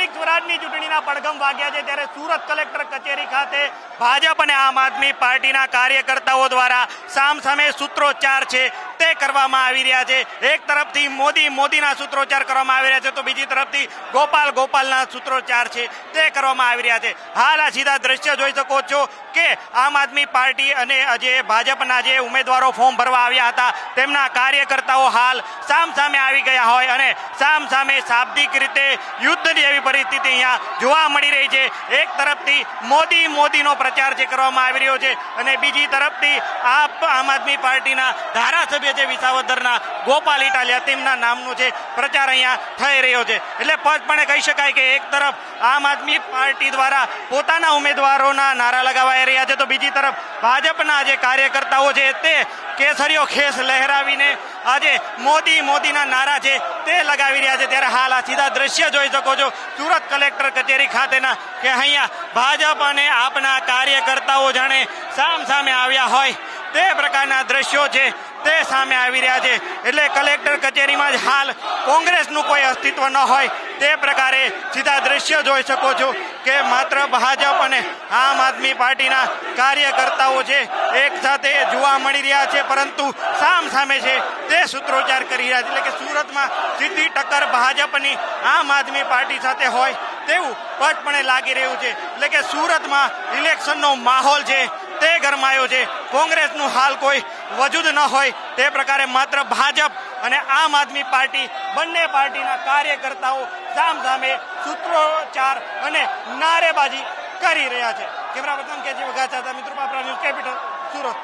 સ્થાનિક સ્વરાજની ચૂંટણીના પડઘમ વાગ્યા છે ત્યારે સુરત કલેક્ટર કચેરી ખાતે ભાજપ અને આમ આદમી પાર્ટીના કાર્યકર્તાઓ દ્વારા સામસામે સૂત્રોચ્ચાર છે તે કરવામાં આવી રહ્યા છે। એક તરફથી મોદીના સૂત્રોચ્ચાર કરવામાં આવી રહ્યા છે તો બીજી તરફથી ગોપાલના સૂત્રોચ્ચાર છે તે કરવામાં આવી રહ્યા છે। હાલ આ સીધા દ્રશ્ય જોઈ શકો છો કે આમ આદમી પાર્ટી અને જે ભાજપના જે ઉમેદવારો ફોર્મ ભરવા આવ્યા હતા તેમના કાર્યકર્તાઓ હાલ સામસામે આવી ગયા હોય અને સામસામે શાબ્દિક રીતે યુદ્ધ જેવી પરિસ્થિતિ અહીંયા જોવા મળી રહી છે। એક તરફથી મોદીનો પ્રચાર છે કરવામાં આવી રહ્યો છે અને બીજી તરફથી આમ આદમી પાર્ટીના ધારાસભ્ય છે વિસાવદરના ગોપાલ ઇટાલિયા તેમના નામનો છે પ્રચાર અહીંયા થઈ રહ્યો છે। એટલે સ્પષ્ટપણે કહી શકાય કે એક તરફ આમ આદમી પાર્ટી દ્વારા પોતાના ઉમેદવારોના નારા લગાવાઈ રહ્યા છે તો બીજી તરફ ભાજપના જે કાર્યકર્તાઓ છે તે કેસરીઓ ખેસ લહેરાવીને આજે મોદીના નારા છે તે લગાવી રહ્યા છે। ત્યારે હાલ આ સીધા દ્રશ્ય જોઈ શકો છો સુરત કલેક્ટર કચેરી ખાતેના કે અહીંયા ભાજપ અને આપના કાર્યકર્તાઓ જાણે સામસામે આવ્યા હોય તે પ્રકારના દ્રશ્યો છે તે સામે આવી રહ્યા છે। એટલે કલેક્ટર કચેરીમાં જ હાલ કોંગ્રેસનું કોઈ અસ્તિત્વ ન હોય તે પ્રકારે સીધા દ્રશ્ય જોઈ શકો છો કે માત્ર ભાજપ અને આમ આદમી પાર્ટીના કાર્યકર્તાઓ છે એક સાથે જોવા મળી રહ્યા છે પરંતુ સામે છે તે સૂત્રોચ્ચાર કરી રહ્યા છે। એટલે કે સુરતમાં સીધી ટક્કર ભાજપની આમ આદમી પાર્ટી સાથે હોય તેવું સ્પષ્ટપણે લાગી રહ્યું છે। એટલે કે સુરતમાં ઇલેક્શનનો માહોલ છે તે ગરમાયો છે। કોંગ્રેસનું હાલ કોઈ વજૂદ ન હોય તે પ્રકારે માત્ર ભાજપ અને આમ આદમી પાર્ટી બંને પાર્ટીના કાર્યકર્તાઓ સામે સૂત્રોચ્ચાર અને નારેબાજી કરી રહ્યા છે। કેમેરા પર્સન કેજી વઘાસિયા સાથે મિત્રો આપણા ન્યૂઝ કેપિટલ સુરત।